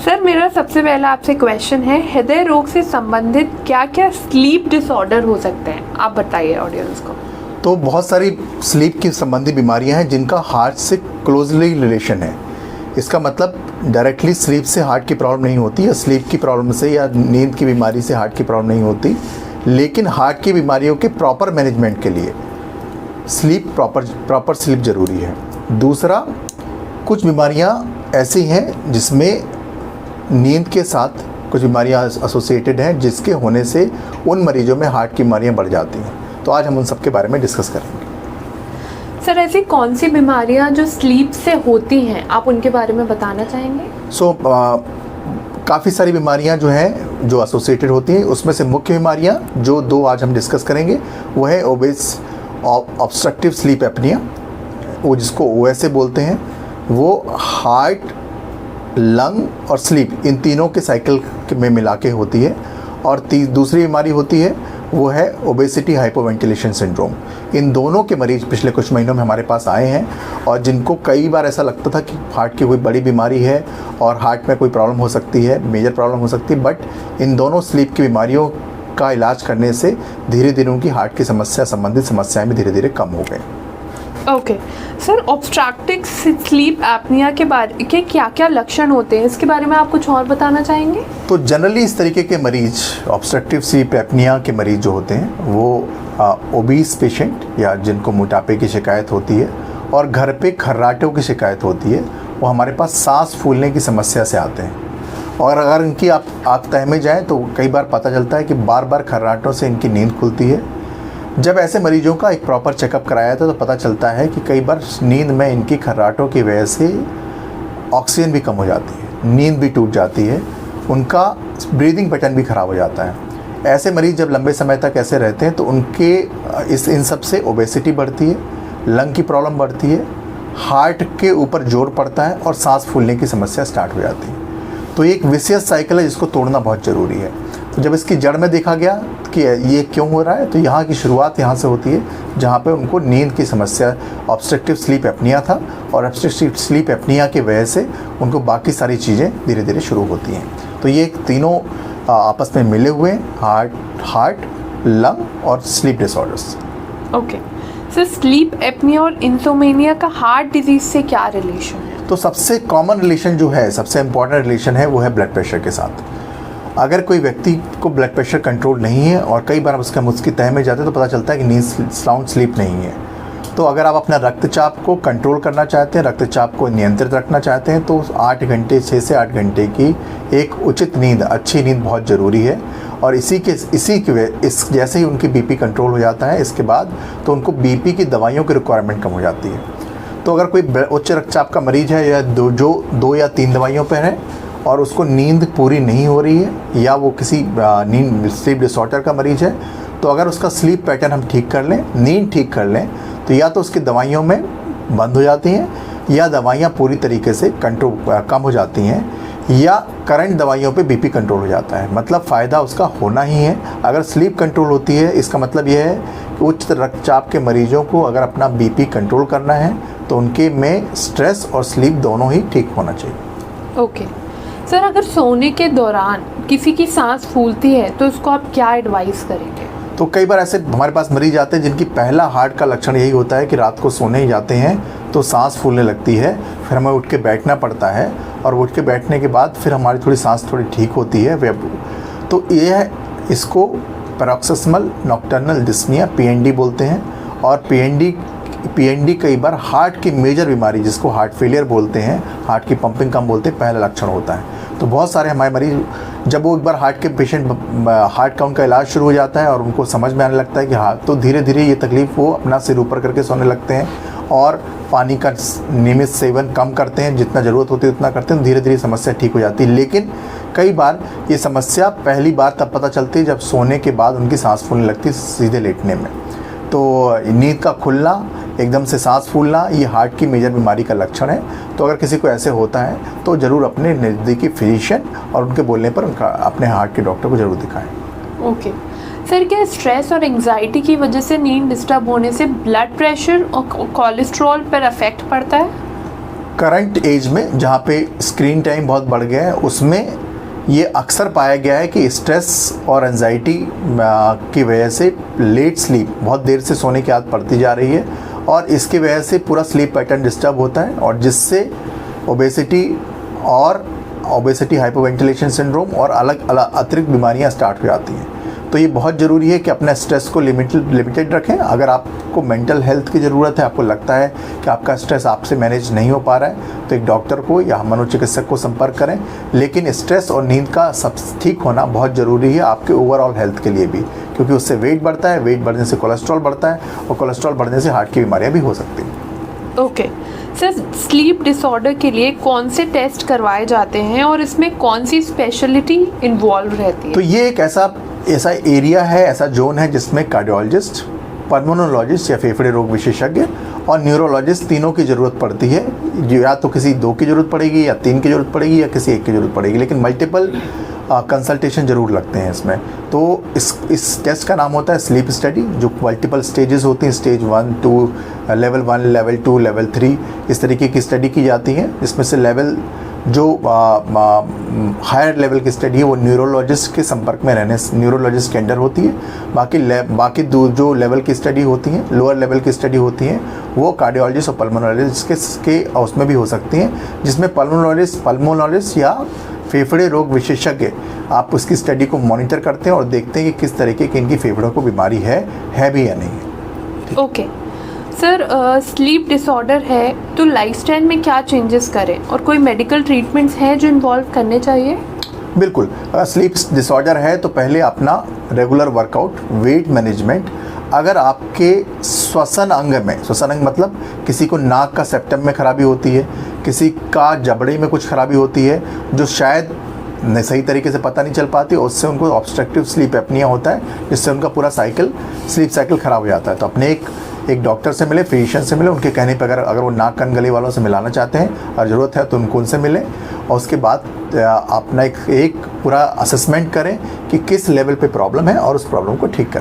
Sir मेरा सबसे पहला आपसे क्वेश्चन है, हृदय रोग से संबंधित क्या क्या स्लीप डिसऑर्डर हो सकते हैं, आप बताइए ऑडियंस को। तो बहुत सारी स्लीप की संबंधी बीमारियां हैं जिनका हार्ट से क्लोजली रिलेशन है। इसका मतलब डायरेक्टली स्लीप से हार्ट की प्रॉब्लम नहीं होती, या स्लीप की प्रॉब्लम से या नींद की बीमारी से हार्ट की प्रॉब्लम नहीं होती, लेकिन हार्ट की बीमारियों के प्रॉपर मैनेजमेंट के लिए स्लीप प्रॉपर स्लीप ज़रूरी है। दूसरा, कुछ बीमारियां ऐसी हैं जिसमें नींद के साथ कुछ बीमारियां एसोसिएटेड हैं, जिसके होने से उन मरीजों में हार्ट की बीमारियां बढ़ जाती हैं। तो आज हम उन सब के बारे में डिस्कस करेंगे। सर ऐसी कौन सी बीमारियां जो स्लीप से होती हैं, आप उनके बारे में बताना चाहेंगे? काफ़ी सारी बीमारियां जो हैं जो एसोसिएटेड होती हैं, उसमें से मुख्य बीमारियां जो दो आज हम डिस्कस करेंगे वो है ऑब्स्ट्रक्टिव स्लीप एपनिया, वो जिसको ओएसए बोलते हैं। वो हार्ट, लंग और स्लीप इन तीनों के साइकिल में मिला के होती है। और दूसरी बीमारी होती है वो है ओबेसिटी हाइपोवेंटिलेशन सिंड्रोम। इन दोनों के मरीज पिछले कुछ महीनों में हमारे पास आए हैं, और जिनको कई बार ऐसा लगता था कि हार्ट की कोई बड़ी बीमारी है और हार्ट में कोई प्रॉब्लम हो सकती है, मेजर प्रॉब्लम हो सकती है, बट इन दोनों स्लीप की बीमारियों का इलाज करने से धीरे धीरे उनकी हार्ट की समस्या संबंधित समस्याएं भी धीरे धीरे कम हो गई। Okay sir, obstructive sleep apnoea के बारे के क्या क्या लक्षण होते हैं, इसके बारे में आप कुछ और बताना चाहेंगे? तो जनरली इस तरीके के मरीज, ऑब्स्ट्रक्टिव स्लीप एपनिया के मरीज जो होते हैं वो ओबीस पेशेंट या जिनको मोटापे की शिकायत होती है और घर पे खर्राटों की शिकायत होती है, वो हमारे पास सांस फूलने की समस्या से आते हैं। और अगर इनकी आप तह में जाएँ तो कई बार पता चलता है कि बार बार खर्राटों से इनकी नींद खुलती है। जब ऐसे मरीजों का एक प्रॉपर चेकअप कराया था तो पता चलता है कि कई बार नींद में इनकी खर्राटों की वजह से ऑक्सीजन भी कम हो जाती है, नींद भी टूट जाती है, उनका ब्रीदिंग पैटर्न भी ख़राब हो जाता है। ऐसे मरीज जब लंबे समय तक ऐसे रहते हैं तो उनके इन सब से ओबेसिटी बढ़ती है, लंग की प्रॉब्लम बढ़ती है, हार्ट के ऊपर जोर पड़ता है और सांस फूलने की समस्या स्टार्ट हो जाती है। तो ये एक विशियस साइकिल है जिसको तोड़ना बहुत ज़रूरी है। तो जब इसकी जड़ में देखा गया कि ये क्यों हो रहा है, तो यहाँ की शुरुआत यहाँ से होती है जहाँ पे उनको नींद की समस्या ऑब्स्ट्रक्टिव स्लीप एपनिया था, और ऑब्स्ट्रक्टिव स्लीप एपनिया की वजह से उनको बाकी सारी चीज़ें धीरे धीरे शुरू होती हैं। तो ये तीनों आपस में मिले हुए हार्ट, लंग और sleep disorders. Okay sir, sleep apnoea और इंसोमेनिया का हार्ट डिजीज से क्या रिलेशन है? तो सबसे कॉमन रिलेशन जो है, सबसे इम्पॉर्टेंट रिलेशन है वो है ब्लड प्रेशर के साथ। अगर कोई व्यक्ति को ब्लड प्रेशर कंट्रोल नहीं है और कई बार उसकी तह में जाते हैं तो पता चलता है कि नींद साउंड स्लीप नहीं है। तो अगर आप अपना रक्तचाप को कंट्रोल करना चाहते हैं, रक्तचाप को नियंत्रित रखना चाहते हैं, तो 8 घंटे 6 से 8 घंटे की एक उचित नींद, अच्छी नींद बहुत ज़रूरी है। और इस जैसे ही उनकी बीपी कंट्रोल हो जाता है इसके बाद, तो उनको बीपी की दवाइयों की रिक्वायरमेंट कम हो जाती है। तो अगर कोई उच्च रक्तचाप का मरीज है या दो या 3 दवाइयों पर है और उसको नींद पूरी नहीं हो रही है, या वो किसी नींद स्लीप डिसऑर्डर का मरीज है, तो अगर उसका स्लीप पैटर्न हम ठीक कर लें, नींद ठीक कर लें, तो या तो उसकी दवाइयों में बंद हो जाती हैं, या दवाइयाँ पूरी तरीके से कम हो जाती हैं, या करंट दवाइयों पे बीपी कंट्रोल हो जाता है। मतलब फ़ायदा उसका होना ही है। अगर स्लीप कंट्रोल होती है, इसका मतलब यह है कि उच्च रक्तचाप के मरीजों को अगर अपना बीपी कंट्रोल करना है तो उनके में स्ट्रेस और स्लीप दोनों ही ठीक होना चाहिए। ओके सर, अगर सोने के दौरान किसी की सांस फूलती है तो उसको आप क्या एडवाइस करेंगे? तो कई बार ऐसे हमारे पास मरीज आते हैं जिनकी पहला हार्ट का लक्षण यही होता है कि रात को सोने ही जाते हैं तो सांस फूलने लगती है, फिर हमें उठ के बैठना पड़ता है, और उठ के बैठने के बाद फिर हमारी थोड़ी सांस थोड़ी ठीक होती है। तो इसको पैरोक्सिस्मल नॉक्टर्नल डिस्निया PND बोलते हैं। और PND कई बार हार्ट की मेजर बीमारी, जिसको हार्ट फेलियर बोलते हैं, हार्ट की पंपिंग कम बोलते हैं, पहला लक्षण होता है। तो बहुत सारे हमारे मरीज, जब वो एक बार हार्ट का उनका इलाज शुरू हो जाता है और उनको समझ में आने लगता है कि हाँ, तो धीरे धीरे ये तकलीफ़ वो अपना सिर ऊपर करके सोने लगते हैं और पानी का नियमित सेवन कम करते हैं, जितना ज़रूरत होती है उतना करते हैं, धीरे धीरे समस्या ठीक हो जाती है। लेकिन कई बार ये समस्या पहली बार तब पता चलती है जब सोने के बाद उनकी सांस फूलने लगती है सीधे लेटने में। तो नींद का खुलना, एकदम से सांस फूलना, ये हार्ट की मेजर बीमारी का लक्षण है। तो अगर किसी को ऐसे होता है तो ज़रूर अपने नज़दीकी फिजिशियन और उनके बोलने पर अपने हार्ट के डॉक्टर को ज़रूर दिखाएं। ओके सर, क्या स्ट्रेस और एंजाइटी की वजह से नींद डिस्टर्ब होने से ब्लड प्रेशर और कोलेस्ट्रॉल पर अफेक्ट पड़ता है? करंट एज में जहाँ पे स्क्रीन टाइम बहुत बढ़ गया है, उसमें ये अक्सर पाया गया है कि स्ट्रेस और एंजाइटी की वजह से लेट स्लीप, बहुत देर से सोने की आदत पड़ती जा रही है और इसकी वजह से पूरा स्लीप पैटर्न डिस्टर्ब होता है और जिससे ओबेसिटी, हाइपोवेंटिलेशन सिंड्रोम और अलग अलग अतिरिक्त बीमारियां स्टार्ट हो जाती हैं। तो ये बहुत ज़रूरी है कि अपना स्ट्रेस को लिमिटेड रखें। अगर आपको मेंटल हेल्थ की ज़रूरत है, आपको लगता है कि आपका स्ट्रेस आपसे मैनेज नहीं हो पा रहा है, तो एक डॉक्टर को या मनोचिकित्सक को संपर्क करें। लेकिन स्ट्रेस और नींद का सब ठीक होना बहुत ज़रूरी है आपके ओवरऑल हेल्थ के लिए भी, क्योंकि उससे वेट बढ़ता है, वेट बढ़ने से कोलेस्ट्रॉल बढ़ता है और कोलेस्ट्रॉल बढ़ने से हार्ट की बीमारियाँ भी हो सकती हैं। ओके सर, स्लीप डिसऑर्डर के लिए कौन से टेस्ट करवाए जाते हैं और इसमें कौन सी स्पेशलिटी इन्वॉल्व रहती है? तो ये एक ऐसा एरिया है, ऐसा जोन है जिसमें कार्डियोलॉजिस्ट, पल्मोनोलॉजिस्ट या फेफड़े रोग विशेषज्ञ और न्यूरोलॉजिस्ट तीनों की ज़रूरत पड़ती है। या तो किसी 2 की ज़रूरत पड़ेगी या 3 की ज़रूरत पड़ेगी या किसी 1 की ज़रूरत पड़ेगी, लेकिन मल्टीपल कंसल्टेशन ज़रूर लगते हैं इसमें। तो इस टेस्ट का नाम होता है स्लीप स्टडी, जो मल्टीपल स्टेजेस होती हैं, स्टेज 1, 2, लेवल 1, लेवल 2, लेवल 3, इस तरीके की स्टडी की जाती है। इसमें से लेवल जो हायर लेवल की स्टडी है वो न्यूरोलॉजिस्ट के संपर्क में रहने, न्यूरोलॉजिस्ट के अंडर होती है। बाकी जो लेवल की स्टडी होती हैं, लोअर लेवल की स्टडी होती हैं, वो कार्डियोलॉजिस्ट और पल्मोनोलॉजिस्ट के उसमें भी हो सकती हैं, जिसमें पल्मोनोलॉजिस्ट या फेफड़े रोग विशेषज्ञ आप उसकी स्टडी को मॉनिटर करते हैं और देखते हैं कि किस तरीके की इनकी फेफड़ों को बीमारी है भी या नहीं। ओके सर, स्लीप डिसऑर्डर है तो लाइफस्टाइल में क्या चेंजेस करें और कोई मेडिकल ट्रीटमेंट्स हैं जो इन्वॉल्व करने चाहिए? बिल्कुल, स्लीप डिसऑर्डर है तो पहले अपना रेगुलर वर्कआउट, वेट मैनेजमेंट, अगर आपके श्वसन अंग मतलब किसी को नाक का सेप्टम में खराबी होती है, किसी का जबड़े में कुछ खराबी होती है जो शायद सही तरीके से पता नहीं चल पाती, उससे उनको ऑब्स्ट्रक्टिव स्लीप एपनिया होता है, जिससे उनका पूरा स्लीप साइकिल ख़राब हो जाता है। तो अपने एक डॉक्टर से मिले, फिजिशियन से मिले, उनके कहने पर अगर वो नाक कान गले वालों से मिलाना चाहते हैं और ज़रूरत है तो उनको उनसे मिलें और उसके बाद अपना एक पूरा असेसमेंट करें कि किस लेवल पे प्रॉब्लम है और उस प्रॉब्लम को ठीक करें।